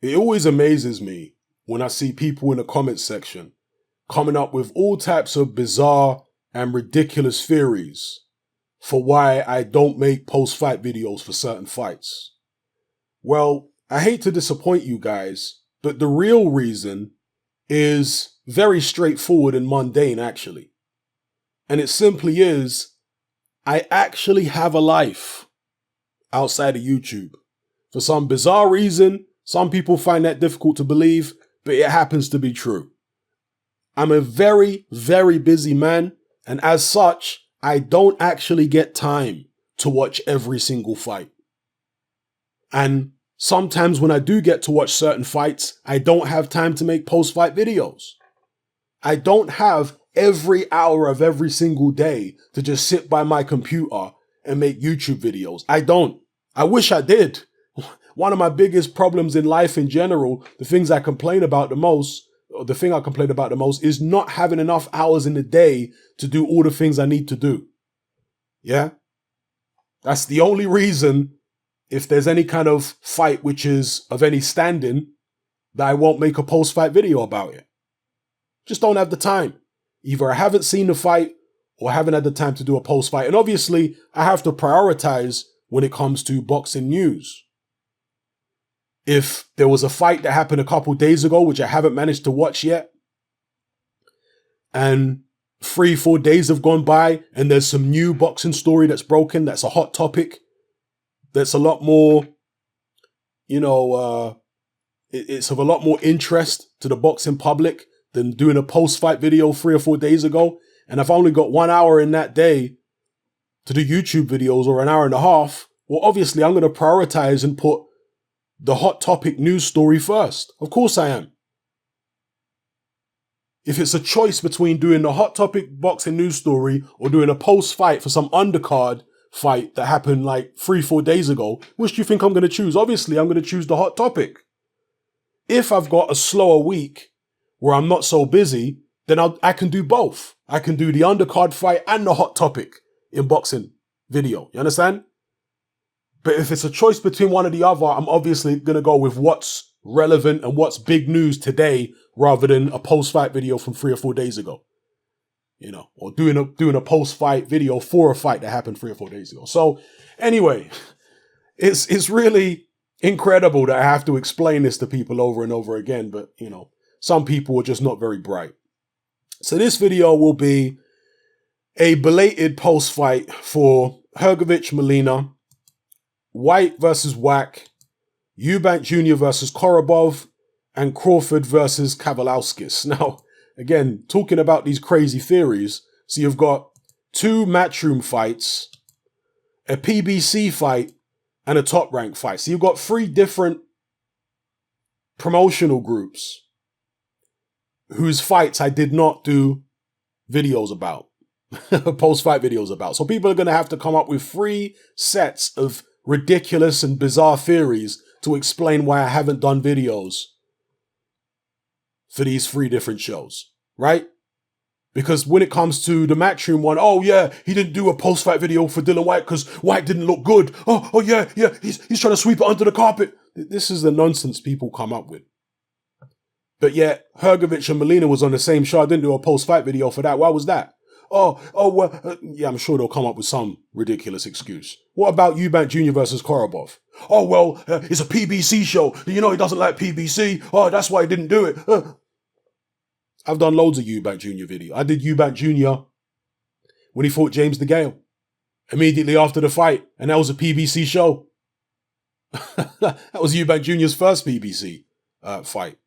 It always amazes me when I see people in the comments section coming up with all types of bizarre and ridiculous theories for why I don't make post-fight videos for certain fights. Well, I hate to disappoint you guys, but the real reason is very straightforward and mundane, actually. And it simply is, I actually have a life outside of YouTube. For some bizarre reason, some people find that difficult to believe, but it happens to be true. I'm a very, very busy man, and as such, I don't actually get time to watch every single fight. And sometimes when I do get to watch certain fights, I don't have time to make post-fight videos. I don't have every hour of every single day to just sit by my computer and make YouTube videos. I don't. I wish I did. One of my biggest problems in life in general, the thing I complain about the most is not having enough hours in the day to do all the things I need to do. Yeah? That's the only reason, if there's any kind of fight which is of any standing, that I won't make a post-fight video about it. Just don't have the time. Either I haven't seen the fight or haven't had the time to do a post-fight. And obviously, I have to prioritize when it comes to boxing news. If there was a fight that happened a couple days ago, which I haven't managed to watch yet, and 3-4 days have gone by and there's some new boxing story that's broken, that's a hot topic, that's a lot more, it's of a lot more interest to the boxing public than doing a post-fight video 3 or 4 days ago, and I've only got 1 hour in that day to do YouTube videos or an hour and a half, well, obviously I'm going to prioritize and put the hot topic news story first. Of course I am. If it's a choice between doing the hot topic boxing news story or doing a post-fight for some undercard fight that happened like 3-4 days ago, which do you think I'm going to choose? Obviously, I'm going to choose the hot topic. If I've got a slower week where I'm not so busy, then I can do both. I can do the undercard fight and the hot topic in boxing video. You understand? But if it's a choice between one or the other, I'm obviously going to go with what's relevant and what's big news today rather than a post-fight video from 3 or 4 days ago. Or doing a post-fight video for a fight that happened 3 or 4 days ago. So anyway, it's really incredible that I have to explain this to people over and over again, but some people are just not very bright. So this video will be a belated post-fight for Hrgovic Molina, Whyte versus Whack, Eubank Jr. versus Korobov, and Crawford versus Kavaliauskas. Now, again, talking about these crazy theories, so you've got 2 matchroom fights, a PBC fight, and a top rank fight. So you've got 3 different promotional groups whose fights I did not do videos about, post-fight videos about. So people are going to have to come up with 3 sets of ridiculous and bizarre theories to explain why I haven't done videos for these 3 different shows, right? Because when it comes to the Matchroom one, oh yeah, he didn't do a post-fight video for Dillian Whyte because Whyte didn't look good. Oh yeah, he's trying to sweep it under the carpet. This is the nonsense people come up with. But yet, Hrgovic and Molina was on the same show. I didn't do a post-fight video for that. Why was that? Yeah, I'm sure they'll come up with some ridiculous excuse. What about Eubank Jr. versus Korobov? It's a PBC show. He doesn't like PBC. Oh, that's why he didn't do it. I've done loads of Eubank Jr. video. I did Eubank Jr. when he fought James DeGale immediately after the fight, and that was a PBC show. That was Eubank Jr.'s first PBC fight.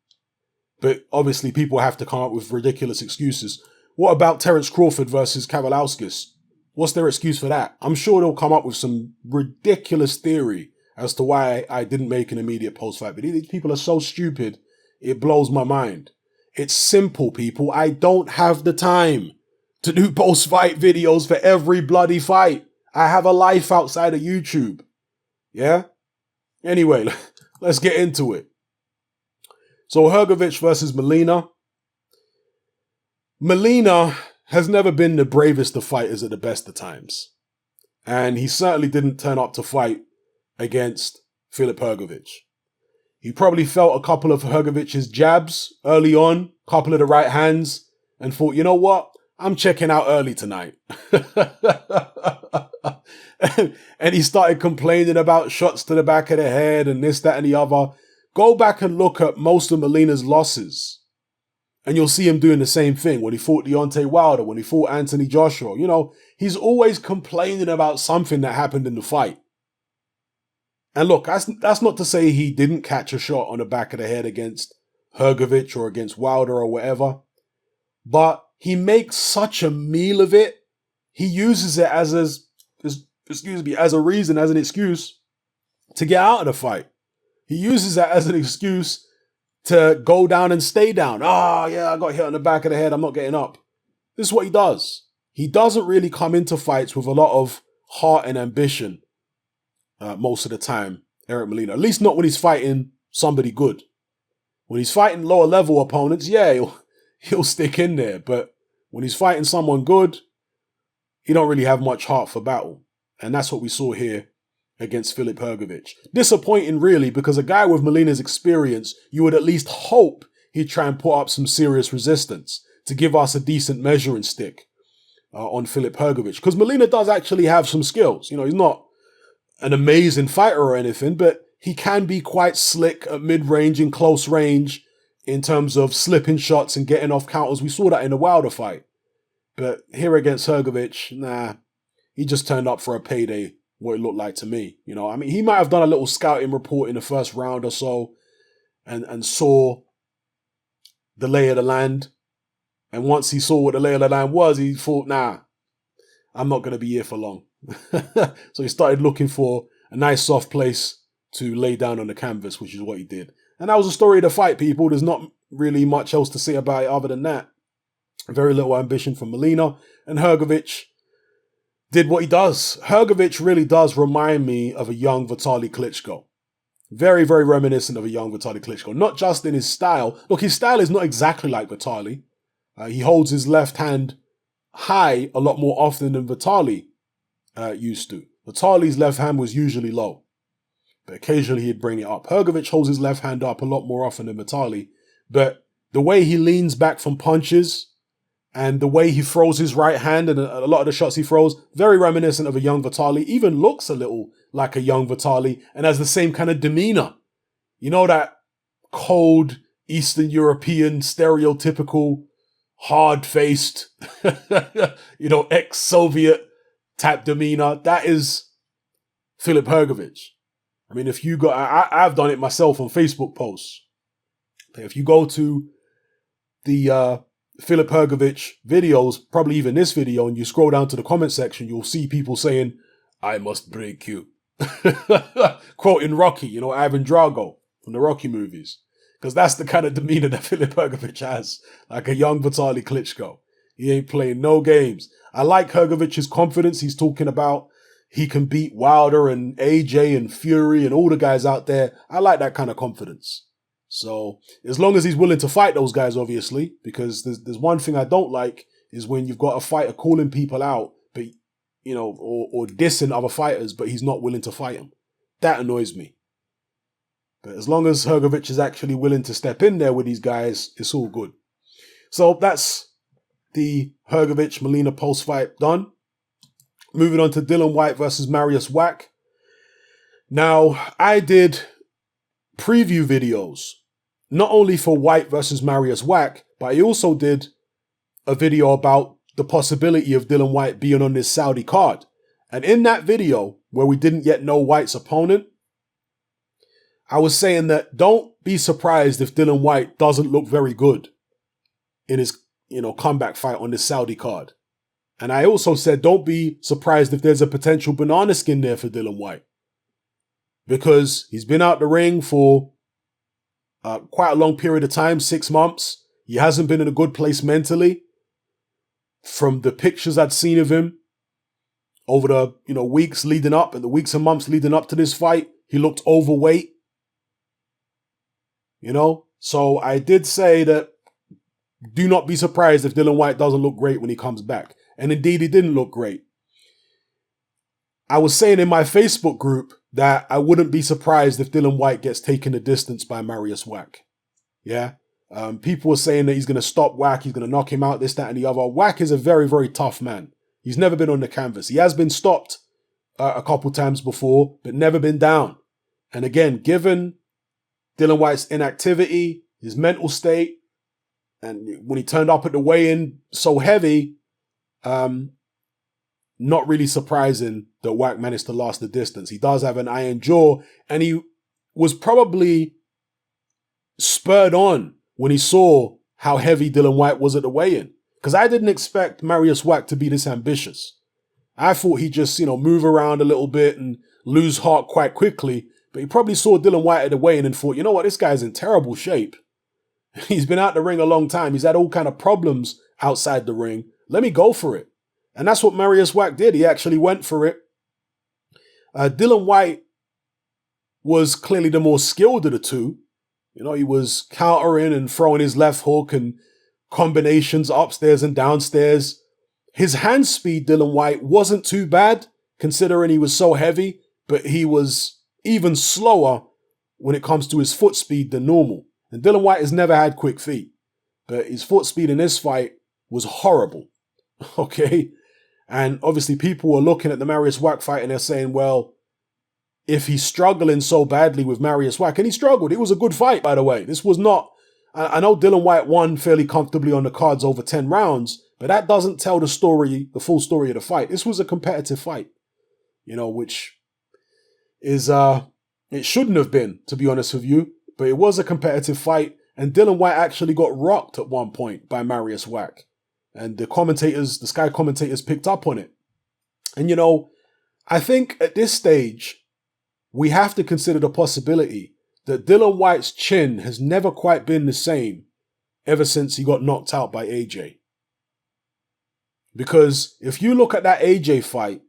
But obviously, people have to come up with ridiculous excuses. What about Terence Crawford versus Kavaliauskas? What's their excuse for that? I'm sure they'll come up with some ridiculous theory as to why I didn't make an immediate post-fight video. These people are so stupid, it blows my mind. It's simple, people. I don't have the time to do post-fight videos for every bloody fight. I have a life outside of YouTube. Yeah? Anyway, let's get into it. So Hrgovic versus Molina. Molina has never been the bravest of fighters at the best of times. And he certainly didn't turn up to fight against Filip Hrgovic. He probably felt a couple of Hrgovic's jabs early on, a couple of the right hands, and thought, you know what? I'm checking out early tonight. And he started complaining about shots to the back of the head and this, that, and the other. Go back and look at most of Molina's losses, and you'll see him doing the same thing when he fought Deontay Wilder, when he fought Anthony Joshua. You know, he's always complaining about something that happened in the fight. And look, that's not to say he didn't catch a shot on the back of the head against Hrgovic or against Wilder or whatever, but he makes such a meal of it. He uses it as an excuse to get out of the fight. He uses that as an excuse to go down and stay down. Oh, yeah, I got hit on the back of the head. I'm not getting up. This is what he does. He doesn't really come into fights with a lot of heart and ambition most of the time, Eric Molina. At least not when he's fighting somebody good. When he's fighting lower level opponents, yeah, he'll stick in there. But when he's fighting someone good, he don't really have much heart for battle. And that's what we saw here against Filip Hrgovic. Disappointing, really, because a guy with Molina's experience, you would at least hope he'd try and put up some serious resistance to give us a decent measuring stick on Filip Hrgovic. Because Molina does actually have some skills. You know, he's not an amazing fighter or anything, but he can be quite slick at mid-range and close range in terms of slipping shots and getting off counters. We saw that in the Wilder fight. But here against Hrgovic, nah, he just turned up for a payday, what it looked like to me. You know, I mean, he might have done a little scouting report in the first round or so and saw the lay of the land. And once he saw what the lay of the land was, he thought, nah, I'm not going to be here for long. So he started looking for a nice soft place to lay down on the canvas, which is what he did. And that was the story of the fight, people. There's not really much else to say about it other than that. Very little ambition from Molina. And Hrgovic did what he does. Hrgovic really does remind me of a young Vitaly Klitschko. Very, very reminiscent of a young Vitaly Klitschko. Not just in his style. Look, his style is not exactly like Vitaly. He holds his left hand high a lot more often than Vitaly used to. Vitaly's left hand was usually low, but occasionally he'd bring it up. Hrgovic holds his left hand up a lot more often than Vitaly, but the way he leans back from punches and the way he throws his right hand and a lot of the shots he throws, very reminiscent of a young Vitaly, even looks a little like a young Vitaly and has the same kind of demeanor. You know, that cold Eastern European stereotypical hard-faced, you know, ex-Soviet type demeanor. That is Filip Hrgovic. I mean, if you go, I've done it myself on Facebook posts. If you go to the Filip Hrgovic videos, probably even this video, and you scroll down to the comment section, you'll see people saying, "I must break you." Quoting Rocky, you know, Ivan Drago from the Rocky movies. Because that's the kind of demeanor that Filip Hrgovic has, like a young Vitaly Klitschko. He ain't playing no games. I like Hrgovic's confidence. He's talking about he can beat Wilder and AJ and Fury and all the guys out there. I like that kind of confidence. So as long as he's willing to fight those guys, obviously, because there's one thing I don't like is when you've got a fighter calling people out, but you know, or dissing other fighters, but he's not willing to fight them. That annoys me. But as long as Hrgovic is actually willing to step in there with these guys, it's all good. So that's the Hrgovic-Molina post-fight done. Moving on to Dillian Whyte versus Mariusz Wach. Now, I did preview videos, not only for Whyte versus Mariusz Wach, but I also did a video about the possibility of Dillian Whyte being on this Saudi card. And in that video, where we didn't yet know Whyte's opponent, I was saying that don't be surprised if Dillian Whyte doesn't look very good in his, you know, comeback fight on this Saudi card. And I also said don't be surprised if there's a potential banana skin there for Dillian Whyte. Because he's been out the ring for quite a long period of time, 6 months. He hasn't been in a good place mentally. From the pictures I'd seen of him over the, you know, weeks leading up and the weeks and months leading up to this fight, he looked overweight. You know, so I did say that do not be surprised if Dillian Whyte doesn't look great when he comes back. And indeed, he didn't look great. I was saying in my Facebook group that I wouldn't be surprised if Dillian Whyte gets taken the distance by Mariusz Wach. Yeah. People were saying that he's going to stop Wach, he's going to knock him out, this, that, and the other. Wach is a very, very tough man. He's never been on the canvas. He has been stopped a couple times before, but never been down. And again, given Dillian Whyte's inactivity, his mental state, and when he turned up at the weigh-in so heavy, not really surprising that Wach managed to last the distance. He does have an iron jaw, and he was probably spurred on when he saw how heavy Dillian Whyte was at the weigh-in. Because I didn't expect Mariusz Wach to be this ambitious. I thought he'd just, move around a little bit and lose heart quite quickly. But he probably saw Dillian Whyte at the weigh-in and thought, you know what, this guy's in terrible shape. He's been out the ring a long time. He's had all kind of problems outside the ring. Let me go for it. And that's what Mariusz Wach did. He actually went for it. Dillian Whyte was clearly the more skilled of the two. He was countering and throwing his left hook and combinations upstairs and downstairs. His hand speed, Dillian Whyte, wasn't too bad considering he was so heavy, but he was even slower when it comes to his foot speed than normal. And Dillian Whyte has never had quick feet, but his foot speed in this fight was horrible. Okay? And obviously people were looking at the Mariusz Wach fight and they're saying, well, if he's struggling so badly with Mariusz Wach, and he struggled, it was a good fight, by the way. This was not, I know Dillian Whyte won fairly comfortably on the cards over 10 rounds, but that doesn't tell the full story of the fight. This was a competitive fight, which is, it shouldn't have been, to be honest with you, but it was a competitive fight, and Dillian Whyte actually got rocked at one point by Mariusz Wach. And the Sky commentators picked up on it. And, I think at this stage, we have to consider the possibility that Dillian Whyte's chin has never quite been the same ever since he got knocked out by AJ. Because if you look at that AJ fight,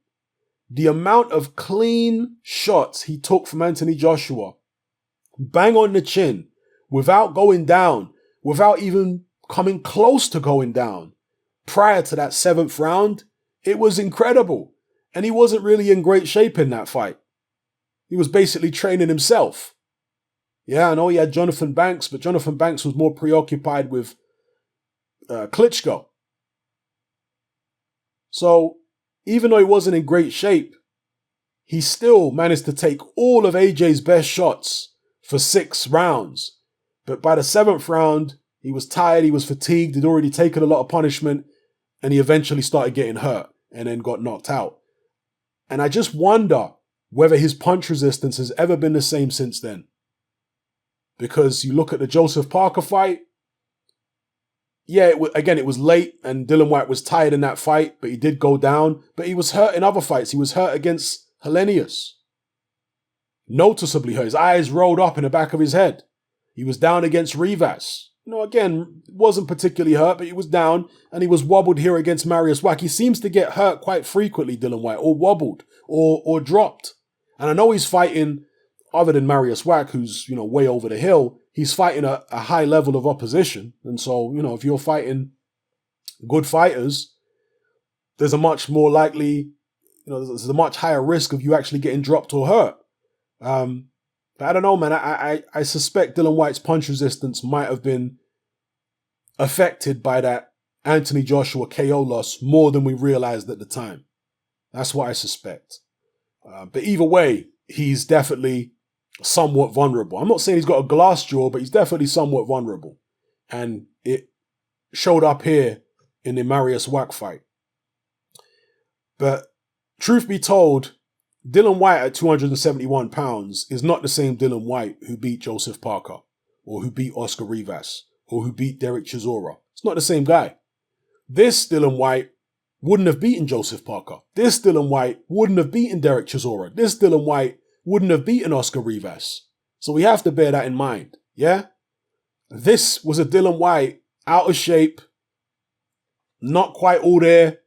the amount of clean shots he took from Anthony Joshua, bang on the chin, without going down, without even coming close to going down, prior to that 7th round, it was incredible. And he wasn't really in great shape in that fight. He was basically training himself. Yeah, I know he had Jonathan Banks, but Jonathan Banks was more preoccupied with Klitschko. So, even though he wasn't in great shape, he still managed to take all of AJ's best shots for 6 rounds. But by the 7th round, he was tired, he was fatigued, he'd already taken a lot of punishment, and he eventually started getting hurt and then got knocked out. And I just wonder whether his punch resistance has ever been the same since then. Because you look at the Joseph Parker fight, yeah, it was late and Dillian Whyte was tired in that fight, but he did go down. But he was hurt in other fights. He was hurt against Helenius. Noticeably hurt. His eyes rolled up in the back of his head. He was down against Rivas. Again, wasn't particularly hurt, but he was down and he was wobbled here against Mariusz Wach. He seems to get hurt quite frequently, Dillian Whyte, or wobbled or dropped. And I know he's fighting, other than Mariusz Wach, who's, way over the hill, he's fighting a high level of opposition. And so, if you're fighting good fighters, there's a much more likely, there's a much higher risk of you actually getting dropped or hurt. But I don't know, man. I suspect Dillian Whyte's punch resistance might have been affected by that Anthony Joshua KO loss more than we realized at the time. That's what I suspect. But either way, he's definitely somewhat vulnerable. I'm not saying he's got a glass jaw, but he's definitely somewhat vulnerable. And it showed up here in the Mariusz Wach fight. But truth be told, Dillian Whyte at 271 pounds is not the same Dillian Whyte who beat Joseph Parker, or who beat Oscar Rivas, or who beat Derek Chisora. It's not the same guy. This Dillian Whyte wouldn't have beaten Joseph Parker. This Dillian Whyte wouldn't have beaten Derek Chisora. This Dillian Whyte wouldn't have beaten Oscar Rivas. So we have to bear that in mind, yeah? This was a Dillian Whyte out of shape, not quite all there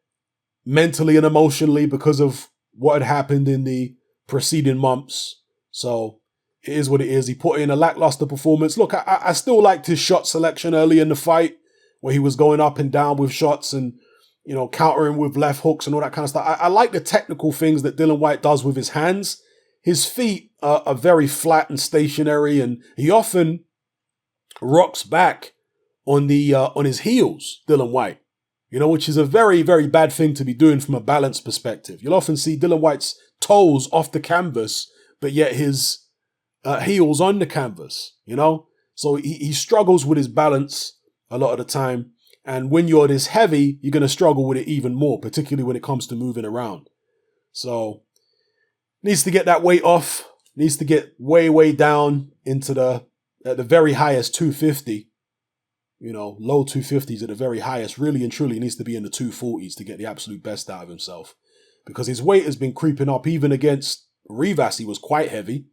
mentally and emotionally because of what had happened in the preceding months. So it is what it is. He put in a lackluster performance. Look, I still liked his shot selection early in the fight where he was going up and down with shots and, countering with left hooks and all that kind of stuff. I like the technical things that Dillian Whyte does with his hands. His feet are very flat and stationary, and he often rocks back on his heels, Dillian Whyte, which is a very, very bad thing to be doing from a balance perspective. You'll often see Dillian Whyte's toes off the canvas, but yet his heels on the canvas, So he struggles with his balance a lot of the time. And when you're this heavy, you're going to struggle with it even more, particularly when it comes to moving around. So needs to get that weight off, needs to get way, way down into at the very highest 250, low 250s at the very highest. Really and truly needs to be in the 240s to get the absolute best out of himself, because his weight has been creeping up. Even against Rivas, he was quite heavy.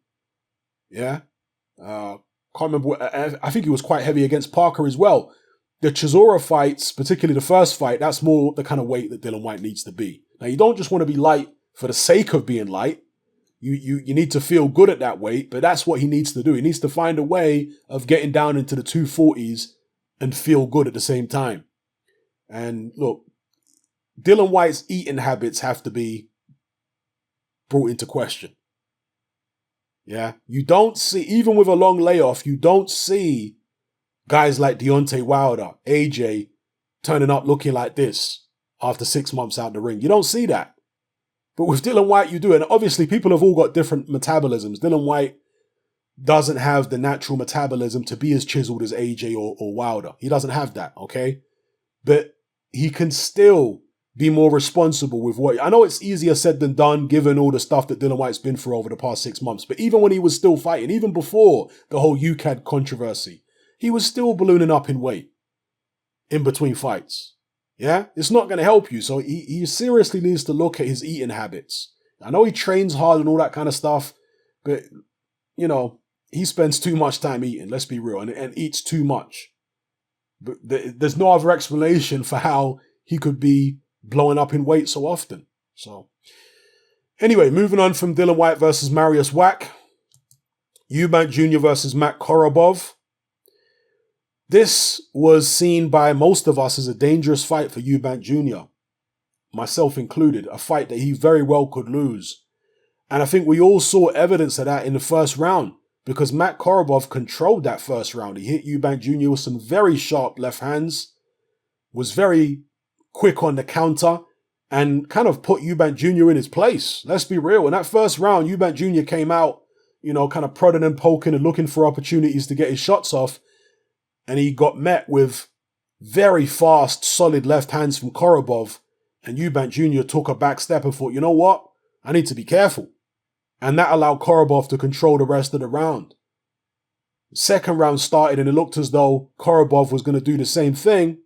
Yeah. Can't remember. I think he was quite heavy against Parker as well. The Chisora fights, particularly the first fight, that's more the kind of weight that Dillian Whyte needs to be. Now, you don't just want to be light for the sake of being light. You need to feel good at that weight, but that's what he needs to do. He needs to find a way of getting down into the 240s and feel good at the same time. And look, Dillian Whyte's eating habits have to be brought into question. Yeah, you don't see, even with a long layoff, you don't see guys like Deontay Wilder, AJ, turning up looking like this after 6 months out the ring. You don't see that. But with Dillian Whyte, you do. And obviously, people have all got different metabolisms. Dillian Whyte doesn't have the natural metabolism to be as chiseled as AJ or Wilder. He doesn't have that, okay? But he can still be more responsible with what... I know it's easier said than done, given all the stuff that Dillian Whyte's been through over the past 6 months. But even when he was still fighting, even before the whole UCAD controversy, he was still ballooning up in weight in between fights. Yeah, it's not going to help you. So he seriously needs to look at his eating habits. I know he trains hard and all that kind of stuff, but, he spends too much time eating, let's be real, and eats too much. But there's no other explanation for how he could be blowing up in weight so often. So, anyway, moving on from Dillian Whyte versus Mariusz Wach. Eubank Jr. versus Matt Korobov. This was seen by most of us as a dangerous fight for Eubank Jr., myself included, a fight that he very well could lose. And I think we all saw evidence of that in the first round, because Matt Korobov controlled that first round. He hit Eubank Jr. with some very sharp left hands, was very quick on the counter, and kind of put Eubank Jr. in his place. Let's be real. In that first round, Eubank Jr. came out, kind of prodding and poking and looking for opportunities to get his shots off. And he got met with very fast, solid left hands from Korobov. And Eubank Jr. took a back step and thought, you know what? I need to be careful. And that allowed Korobov to control the rest of the round. Second round started and it looked as though Korobov was going to do the same thing.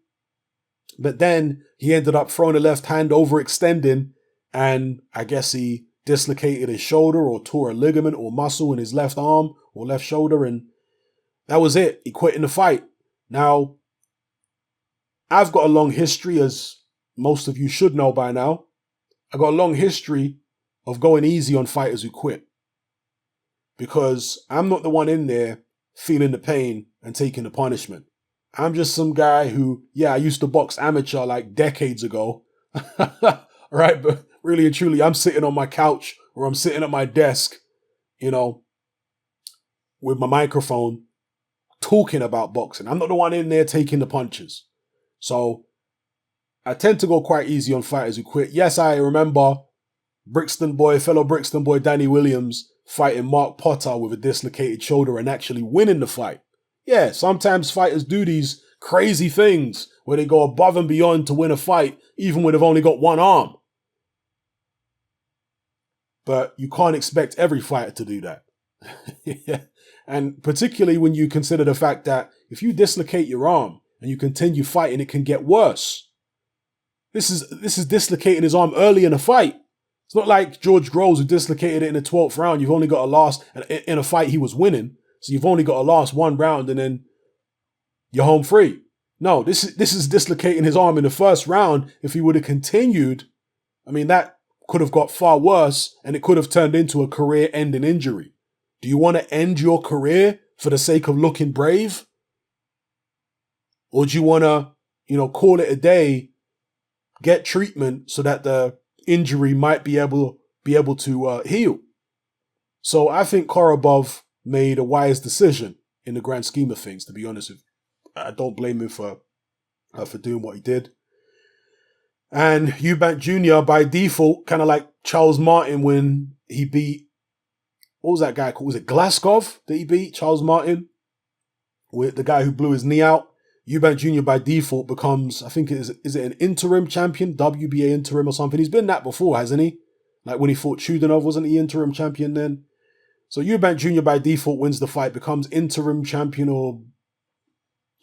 But then he ended up throwing a left hand, overextending. And I guess he dislocated his shoulder or tore a ligament or muscle in his left arm or left shoulder. And that was it. He quit in the fight. Now, I've got a long history, as most of you should know by now. I've got a long history of going easy on fighters who quit. Because I'm not the one in there feeling the pain and taking the punishment. I'm just some guy who, I used to box amateur like decades ago. Right? But really and truly, I'm sitting on my couch or I'm sitting at my desk, with my microphone, talking about boxing. I'm not the one in there taking the punches. So I tend to go quite easy on fighters who quit. Yes, I remember fellow Brixton boy Danny Williams fighting Mark Potter with a dislocated shoulder and actually winning the fight. Yeah, sometimes fighters do these crazy things where they go above and beyond to win a fight, even when they've only got one arm. But you can't expect every fighter to do that. Yeah. And particularly when you consider the fact that if you dislocate your arm and you continue fighting, it can get worse. This is dislocating his arm early in a fight. It's not like George Groves who dislocated it in the 12th round. You've only got a loss in a fight he was winning. So you've only got a loss one round and then you're home free. No, this is dislocating his arm in the first round. If he would have continued, that could have got far worse and it could have turned into a career-ending injury. Do you want to end your career for the sake of looking brave? Or do you want to, call it a day, get treatment so that the injury might be able to heal. So I think Korobov made a wise decision in the grand scheme of things, to be honest with you. I don't blame him for doing what he did. And Eubank Jr. by default, kind of like Charles Martin when he beat, what was that guy called? Was it Glaskov that he beat? Charles Martin? With the guy who blew his knee out. Eubank Jr. by default becomes, I think, is it an interim champion? WBA interim or something? He's been that before, hasn't he? Like when he fought Chudanov, wasn't he interim champion then? So Eubank Jr. by default wins the fight, becomes interim champion, or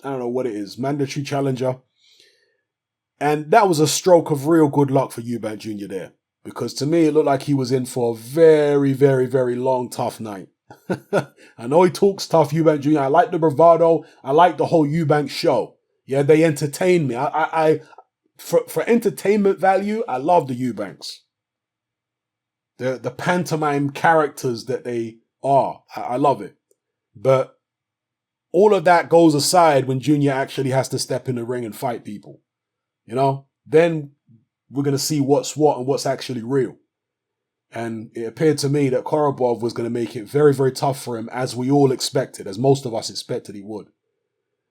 I don't know what it is, mandatory challenger. And that was a stroke of real good luck for Eubank Jr. there. Because to me, it looked like he was in for a very, very, very long, tough night. I know he talks tough, Eubank Jr. I like the bravado. I like the whole Eubank show. Yeah, they entertain me. For entertainment value, I love the Eubanks. The pantomime characters that they are. I love it. But all of that goes aside when Junior actually has to step in the ring and fight people. You know? Then we're going to see what's what and what's actually real. And it appeared to me that Korobov was going to make it very, very tough for him, as we all expected, as most of us expected he would.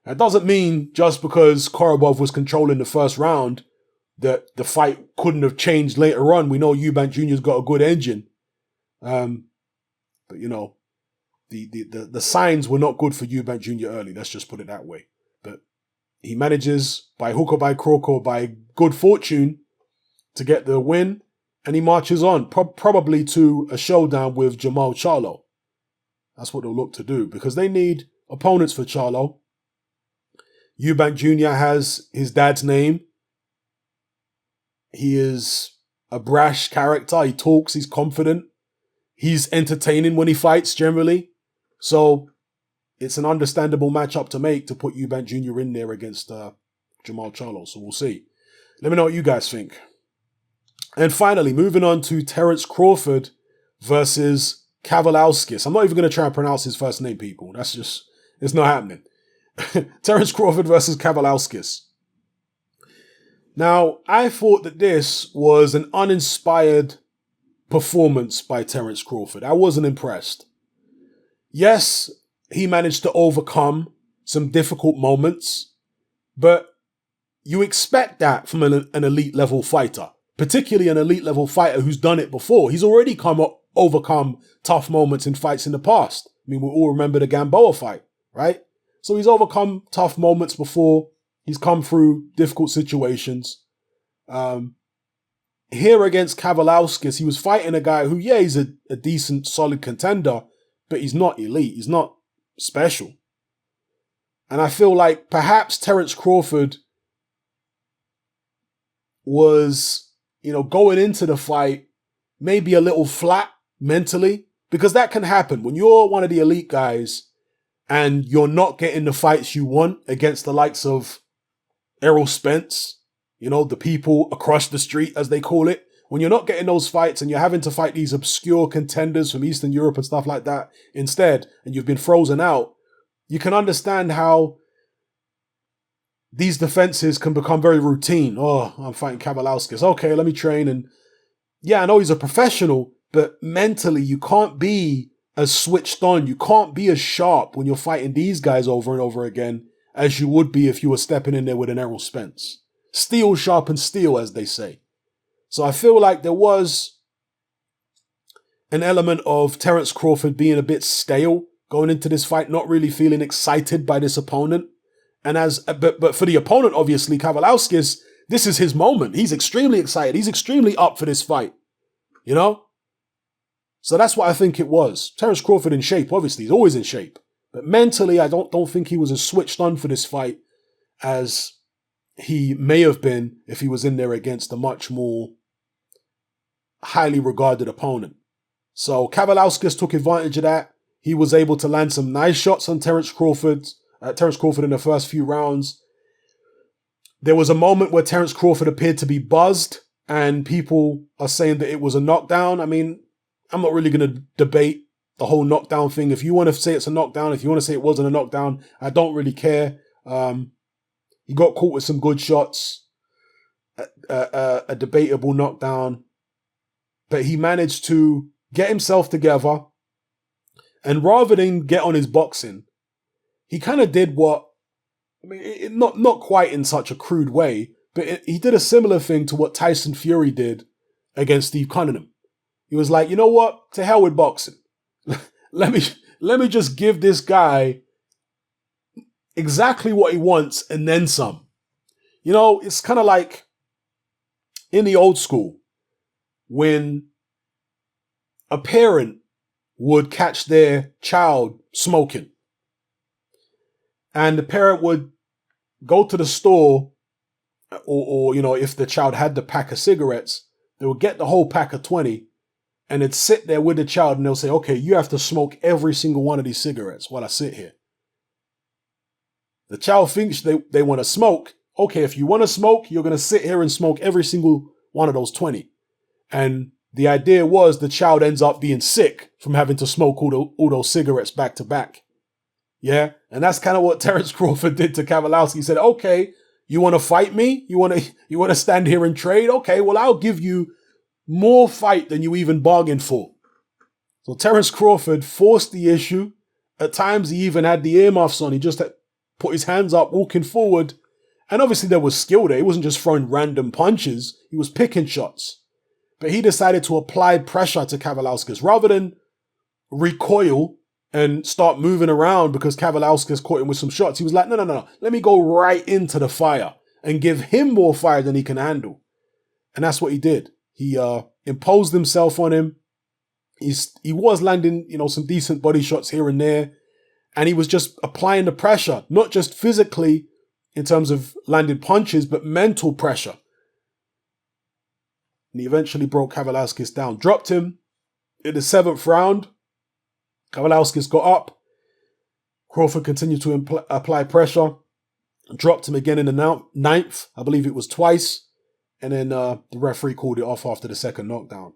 That doesn't mean just because Korobov was controlling the first round that the fight couldn't have changed later on. We know Eubank Jr.'s got a good engine. But, you know, the signs were not good for Eubank Jr. early. Let's just put it that way. But he manages, by hook or by crook or by good fortune, to get the win. And he marches on, probably to a showdown with Jamal Charlo. That's what they'll look to do, because they need opponents for Charlo. Eubank Jr. has his dad's name. He is a brash character. He talks, he's confident. He's entertaining when he fights, generally. So it's an understandable matchup to make, to put Eubank Jr. in there against Jamal Charlo. So we'll see. Let me know what you guys think. And finally, moving on to Terence Crawford versus Kavaliauskas. I'm not even going to try and pronounce his first name, people. That's just, it's not happening. Terence Crawford versus Kavaliauskas. Now, I thought that this was an uninspired performance by Terence Crawford. I wasn't impressed. Yes, he managed to overcome some difficult moments, but you expect that from an elite level fighter. Particularly an elite level fighter who's done it before. He's already overcome tough moments in fights in the past. I mean, we all remember the Gamboa fight, right? So he's overcome tough moments before. He's come through difficult situations. Here against Kavaliauskas, he was fighting a guy who, yeah, he's a decent, solid contender, but he's not elite. He's not special. And I feel like perhaps Terence Crawford was, you know, going into the fight maybe a little flat mentally, because that can happen when you're one of the elite guys and you're not getting the fights you want against the likes of Errol Spence, you know, the people across the street, as they call it. When you're not getting those fights and you're having to fight these obscure contenders from Eastern Europe and stuff like that instead, and you've been frozen out, you can understand how these defenses can become very routine. Oh, I'm fighting Kavaliauskas. Okay, let me train. And yeah, I know he's a professional, but mentally you can't be as switched on. You can't be as sharp when you're fighting these guys over and over again as you would be if you were stepping in there with an Errol Spence. Steel sharpens steel, as they say. So I feel like there was an element of Terence Crawford being a bit stale going into this fight, not really feeling excited by this opponent. And but for the opponent, obviously, Kavaliauskas, this is his moment. He's extremely excited. He's extremely up for this fight, you know? So that's what I think it was. Terence Crawford in shape, obviously. He's always in shape. But mentally, I don't think he was as switched on for this fight as he may have been if he was in there against a much more highly regarded opponent. So Kavaliauskas took advantage of that. He was able to land some nice shots on Terence Crawford in the first few rounds. There was a moment where Terence Crawford appeared to be buzzed, and people are saying that it was a knockdown. I mean, I'm not really going to debate the whole knockdown thing. If you want to say it's a knockdown, if you want to say it wasn't a knockdown, I don't really care. He got caught with some good shots. a debatable knockdown, but he managed to get himself together, and rather than get on his boxing, he kind of did what, I mean, not quite in such a crude way, but he did a similar thing to what Tyson Fury did against Steve Cunningham. He was like, you know what? To hell with boxing. let me just give this guy exactly what he wants and then some. You know, it's kind of like in the old school when a parent would catch their child smoking, and the parent would go to the store, or you know, if the child had the pack of cigarettes, they would get the whole pack of 20 and it'd sit there with the child, and they'll say, okay, you have to smoke every single one of these cigarettes while I sit here. The child thinks they want to smoke. Okay, if you want to smoke, you're going to sit here and smoke every single one of those 20. And the idea was the child ends up being sick from having to smoke all those cigarettes back to back. Yeah, and that's kind of what Terence Crawford did to Kowalski. He said, okay, you want to fight me? You want to stand here and trade? Okay, well, I'll give you more fight than you even bargained for. So Terence Crawford forced the issue. At times, he even had the earmuffs on. He just had put his hands up, walking forward. And obviously there was skill there. He wasn't just throwing random punches. He was picking shots. But he decided to apply pressure to Kowalski rather than recoil and start moving around because Kowalski caught him with some shots. He was like, no. Let me go right into the fire and give him more fire than he can handle. And that's what he did. He imposed himself on him. He was landing, you know, some decent body shots here and there. And he was just applying the pressure, not just physically in terms of landed punches, but mental pressure. And he eventually broke Kowalski down, dropped him in the 7th round. Kowalski got up. Crawford continued to apply pressure, dropped him again in the 9th. I believe it was twice. And then the referee called it off after the 2nd knockdown.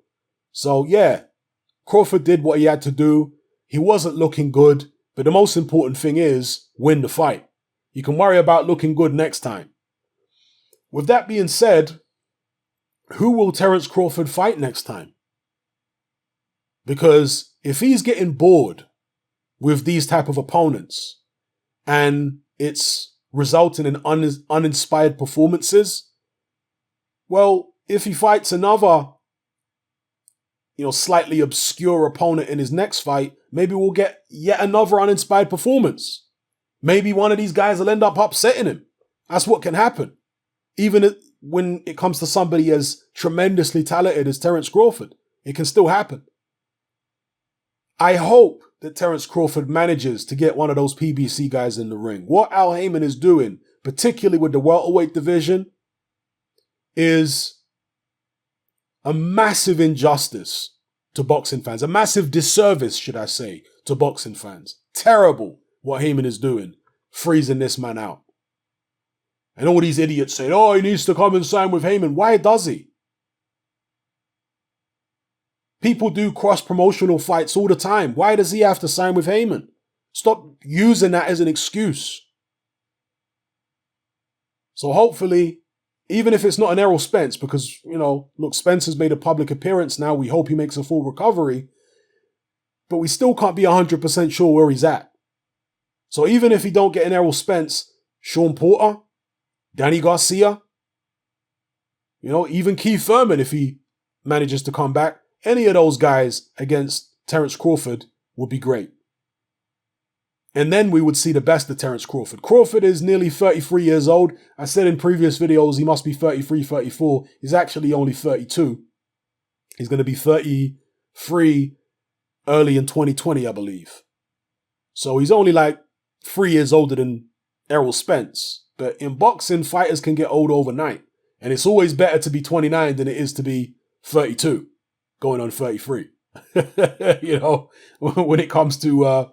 So yeah, Crawford did what he had to do. He wasn't looking good, but the most important thing is win the fight. You can worry about looking good next time. With that being said, who will Terence Crawford fight next time? Because if he's getting bored with these type of opponents and it's resulting in uninspired performances, well, if he fights another, you know, slightly obscure opponent in his next fight, maybe we'll get yet another uninspired performance. Maybe one of these guys will end up upsetting him. That's what can happen. Even when it comes to somebody as tremendously talented as Terence Crawford, it can still happen. I hope that Terence Crawford manages to get one of those PBC guys in the ring. What Al Haymon is doing, particularly with the welterweight division, is a massive injustice to boxing fans. A massive disservice, should I say, to boxing fans. Terrible what Haymon is doing, freezing this man out. And all these idiots saying, oh, he needs to come and sign with Haymon. Why does he? People do cross-promotional fights all the time. Why does he have to sign with Haymon? Stop using that as an excuse. So hopefully, even if it's not an Errol Spence, because, you know, look, Spence has made a public appearance now. We hope he makes a full recovery. But we still can't be 100% sure where he's at. So even if he don't get an Errol Spence, Sean Porter, Danny Garcia, you know, even Keith Thurman, if he manages to come back, any of those guys against Terence Crawford would be great. And then we would see the best of Terence Crawford. Crawford is nearly 33 years old. I said in previous videos he must be 33, 34. He's actually only 32. He's going to be 33 early in 2020, I believe. So he's only like 3 years older than Errol Spence. But in boxing, fighters can get old overnight. And it's always better to be 29 than it is to be 32, going on 33. You know, when it comes to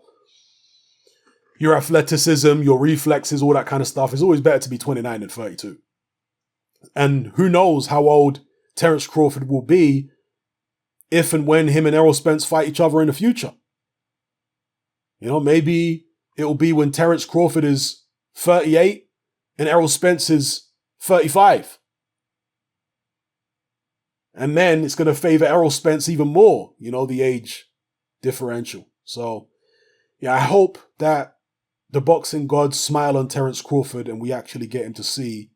your athleticism, your reflexes, all that kind of stuff, it's always better to be 29 than 32. And who knows how old Terence Crawford will be if and when him and Errol Spence fight each other in the future. You know, maybe it will be when Terence Crawford is 38 and Errol Spence is 35. And then it's going to favor Errol Spence even more, the age differential. So, yeah, I hope that the boxing gods smile on Terence Crawford and we actually get to see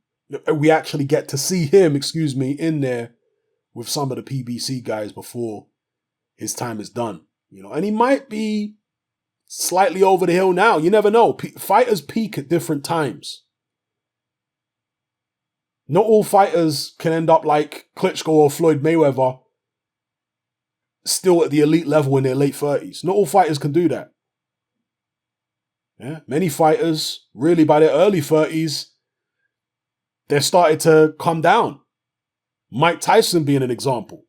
him, in there with some of the PBC guys before his time is done. And he might be slightly over the hill now. You never know. Fighters peak at different times. Not all fighters can end up like Klitschko or Floyd Mayweather, still at the elite level in their late 30s. Not all fighters can do that. Yeah, many fighters, really by their early 30s, they're starting to come down. Mike Tyson being an example.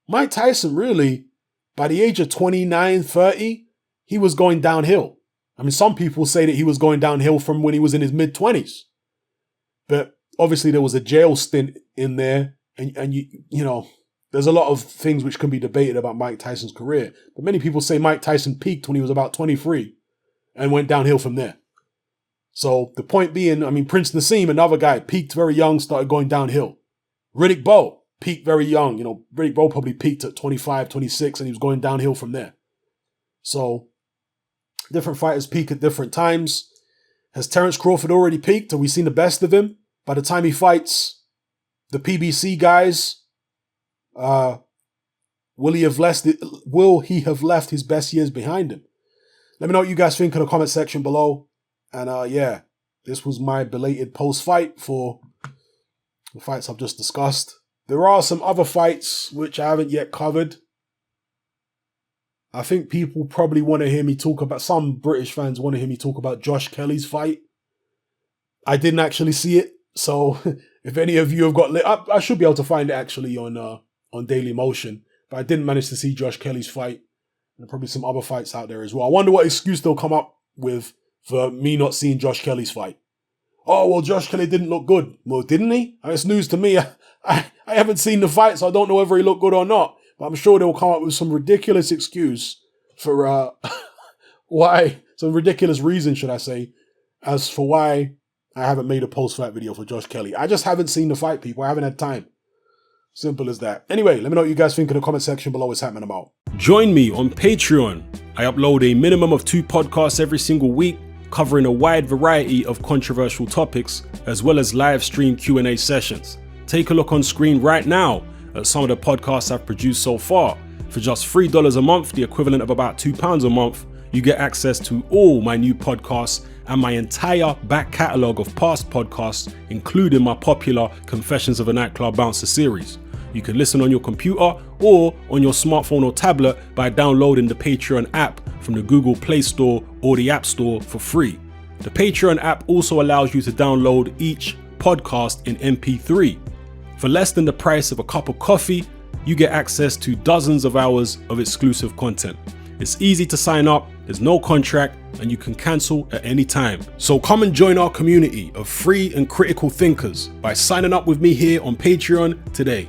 Mike Tyson really, by the age of 29, 30, he was going downhill. I mean, some people say that he was going downhill from when he was in his mid-20s. But obviously there was a jail stint in there, and there's a lot of things which can be debated about Mike Tyson's career. But many people say Mike Tyson peaked when he was about 23 and went downhill from there. So the point being, I mean, Prince Nassim, another guy, peaked very young, started going downhill. Riddick Bowe peaked very young. Riddick Bowe probably peaked at 25, 26, and he was going downhill from there. So different fighters peak at different times. Has Terence Crawford already peaked? Have we seen the best of him? By the time he fights the PBC guys, will he have left his best years behind him? Let me know what you guys think in the comment section below. And yeah, this was my belated post-fight for the fights I've just discussed. There are some other fights which I haven't yet covered. I think people probably want to hear me talk about, some British fans want to hear me talk about Josh Kelly's fight. I didn't actually see it. So if any of you have got, I should be able to find it actually on Daily Motion, but I didn't manage to see Josh Kelly's fight. And probably some other fights out there as well. I wonder what excuse they'll come up with for me not seeing Josh Kelly's fight. Oh, well, Josh Kelly didn't look good. Well, didn't he? It's news to me. I haven't seen the fight, so I don't know whether he looked good or not. But I'm sure they'll come up with some ridiculous excuse for why, some ridiculous reason, should I say, as for why I haven't made a post-fight video for Josh Kelly. I just haven't seen the fight, people. I haven't had time. Simple as that. Anyway, let me know what you guys think in the comment section below. What's happening about. Join me on Patreon. I upload a minimum of 2 podcasts every single week, covering a wide variety of controversial topics, as well as live stream Q&A sessions. Take a look on screen right now at some of the podcasts I've produced so far. For just $3 a month, the equivalent of about £2 a month, you get access to all my new podcasts and my entire back catalogue of past podcasts, including my popular Confessions of a Nightclub Bouncer series. You can listen on your computer or on your smartphone or tablet by downloading the Patreon app from the Google Play Store or the App Store for free. The Patreon app also allows you to download each podcast in MP3. For less than the price of a cup of coffee, you get access to dozens of hours of exclusive content. It's easy to sign up, there's no contract, and you can cancel at any time. So come and join our community of free and critical thinkers by signing up with me here on Patreon today.